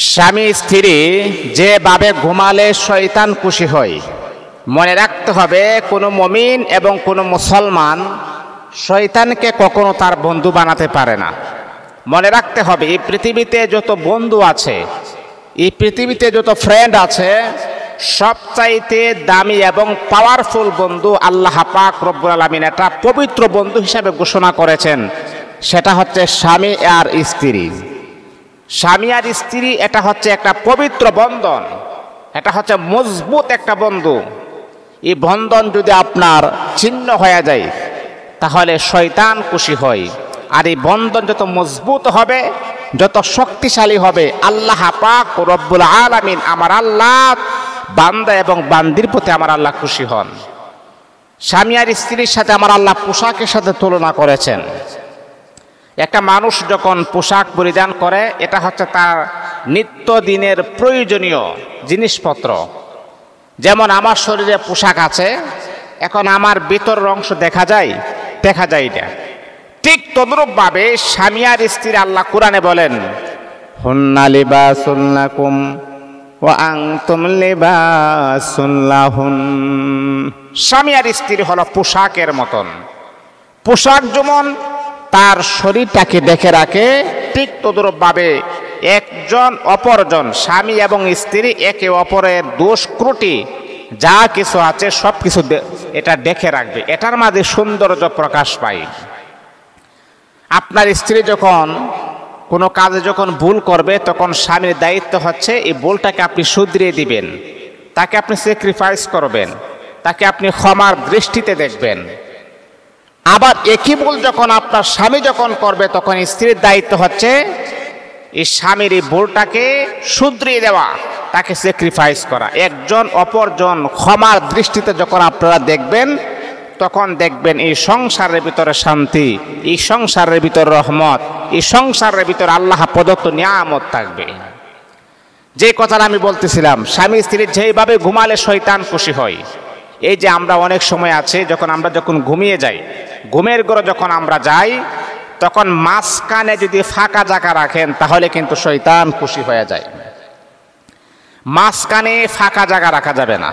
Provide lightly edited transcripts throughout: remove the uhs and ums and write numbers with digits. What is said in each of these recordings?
স্বামী স্ত্রী যেভাবে ঘুমালে শয়তান খুশি হয়, মনে রাখতে হবে কোনো মুমিন এবং কোনো মুসলমান শয়তানকে কখনো তার বন্ধু বানাতে পারে না। মনে রাখতে হবে এই পৃথিবীতে যত বন্ধু আছে, এই পৃথিবীতে যত ফ্রেন্ড আছে, সবচাইতে দামি এবং পাওয়ারফুল বন্ধু আল্লাহ পাক রব্বুল আলামিন একটা পবিত্র বন্ধু হিসাবে ঘোষণা করেছেন। সেটা হচ্ছে স্বামী আর স্ত্রী। স্বামী আর স্ত্রী এটা হচ্ছে একটা পবিত্র বন্ধন, এটা হচ্ছে মজবুত একটা বন্ধু। এই বন্ধন যদি আপনার ছিন্ন হয়ে যায় তাহলে শয়তান খুশি হয়। আর এই বন্ধন যত মজবুত হবে, যত শক্তিশালী হবে, আল্লাহ পাক রব্বুল আলামিন আমার আল্লাহ বান্দা এবং বান্দির প্রতি আমার আল্লাহ খুশি হন। স্বামী আর স্ত্রীর সাথে আমার আল্লাহ পোশাকের সাথে তুলনা করেছেন। একটা মানুষ যখন পোশাক পরিধান করে, এটা হচ্ছে তার নিত্যদিনের প্রয়োজনীয় জিনিসপত্র। যেমন আমার শরীরে পোশাক আছে, এখন আমার ভিতরের অংশ দেখা যায় না, ঠিক তদ্রূপভাবে স্বামী আর স্ত্রী আল্লাহ কোরআনে বলেন, হুন্না লিবাসুল লাকুম ওয়া আনতুম লিবাসুল লাহুন। স্বামী আর স্ত্রী হলো পোশাকের মতন। পোশাক যেমন তার শরীরটাকে দেখে রাখে, ঠিক তদ্রূপভাবে একজন অপরজন, স্বামী এবং স্ত্রী একে অপরের দোষ ত্রুটি যা কিছু আছে সব কিছু এটা দেখে রাখবে, এটার মাঝে সৌন্দর্য প্রকাশ পায়। আপনার স্ত্রী যখন কোনো কাজে যখন ভুল করবে, তখন স্বামীর দায়িত্ব হচ্ছে এই ভুলটাকে আপনি শুধরিয়ে দিবেন, তাকে আপনি স্যাক্রিফাইস করবেন, তাকে আপনি ক্ষমার দৃষ্টিতে দেখবেন। আবার একই ভুল যখন আপনার স্বামী যখন করবে, তখন স্ত্রীর দায়িত্ব হচ্ছে এই স্বামীর এই ভুলটাকে শুধরিয়ে দেওয়া, তাকে স্যাক্রিফাইস করা। একজন অপরজন ক্ষমার দৃষ্টিতে যখন আপনারা দেখবেন, তখন দেখবেন এই সংসারের ভিতরে শান্তি, এই সংসারের ভিতরে রহমত, এই সংসারের ভিতরে আল্লাহ প্রদত্ত নিয়ামত থাকবে। যে কথাটা আমি বলতেছিলাম, স্বামী স্ত্রী যেইভাবে ঘুমালে শয়তান খুশি হয়। এই যে আমরা অনেক সময় আছে, যখন ঘুমিয়ে যাই, ঘুমের ঘরে যখন আমরা যাই, তখন মাঝখানে যদি ফাঁকা জায়গা রাখেন তাহলে কিন্তু শয়তান খুশি হয়ে যায়। মাঝখানে ফাঁকা জায়গা রাখা যাবে না।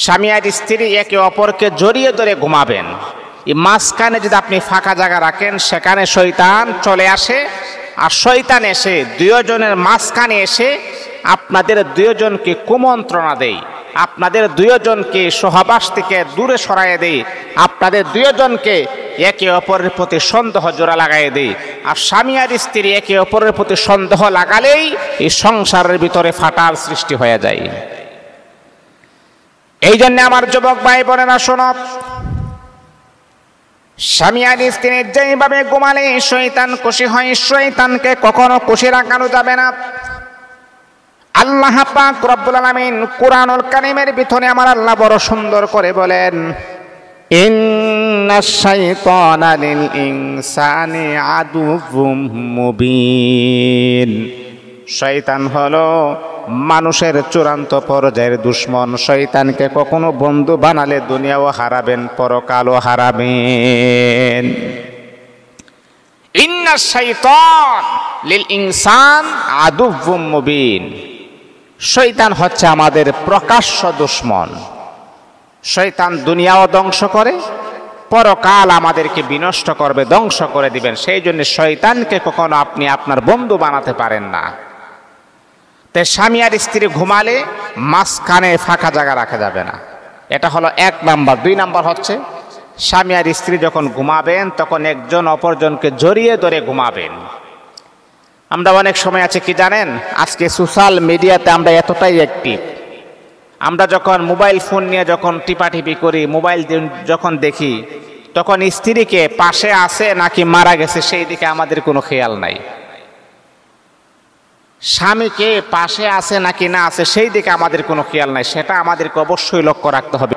স্বামী আর স্ত্রী একে অপরকে জড়িয়ে ধরে ঘুমাবেন। এই মাঝখানে যদি আপনি ফাঁকা জায়গা রাখেন, সেখানে শয়তান চলে আসে। আর শয়তান এসে দুজনের মাঝখানে এসে আপনাদের দুজনকে কুমন্ত্রণা দেয়, আপনাদের দুজনকে সহবাস থেকে দূরে সরাইয়ে দেয়, আপনাদের দুজনকে একে অপরের প্রতি সন্দেহ জোড়া লাগাই দেয়। আর স্বামী আর স্ত্রী একে অপরের প্রতি সন্দেহ লাগালেই এই সংসারের ভিতরে ফাটার সৃষ্টি হয়ে যায়। এই জন্য আমার যুবক ভাই বোনেরা শোনো, স্বামী আর স্ত্রী যেইভাবে ঘুমালে শয়তান খুশি হয়, শয়তানকে কখনো খুশি রাখানো যাবে না। আল্লাহ পাক রব্বুল আলামিন কুরআনুল কারীমের ভিতরে আমার আল্লাহ বড় সুন্দর করে বলেন, ইন্নাশ শাইতানা লিল ইনসানি আদুউম মুবিন। শয়তান হলো মানুষের চূড়ান্ত পর্যায়ের দুশ্মন। শয়তানকে কখনো বন্ধু বানালে দুনিয়াও হারাবেন, পরকালও হারাবেন। ইন্নাশ শাইতান লিল ইনসান আদুউম মুবিন। শয়তান হচ্ছে আমাদের প্রকাশ্য দুশ্মন। শয়তান দুনিয়াও ধ্বংস করে, পরকাল আমাদেরকে বিনষ্ট করবে, ধ্বংস করে দিবেন। সেই জন্য শয়তানকে কখনো আপনি আপনার বন্ধু বানাতে পারেন না। তাই স্বামী আর স্ত্রী ঘুমালে মাঝখানে ফাঁকা জায়গা রাখা যাবে না। এটা হলো 1 নাম্বার। 2 নাম্বার হচ্ছে স্বামী আর স্ত্রী যখন ঘুমাবেন, তখন একজন অপরজনকে জড়িয়ে ধরে ঘুমাবেন। আমরা অনেক সময় আছে কি জানেন, আজকে সোশ্যাল মিডিয়াতে আমরা এতটাই অ্যাক্টিভ, আমরা যখন মোবাইল ফোন নিয়ে যখন টিপাটিপি করি, মোবাইল যখন দেখি, তখন স্ত্রীকে পাশে আছে নাকি মারা গেছে সেই দিকে আমাদের কোনো খেয়াল নাই। স্বামীকে পাশে আছে নাকি না আছে সেই দিকে আমাদের কোনো খেয়াল নাই। সেটা আমাদেরকে অবশ্যই লক্ষ্য রাখতে হবে।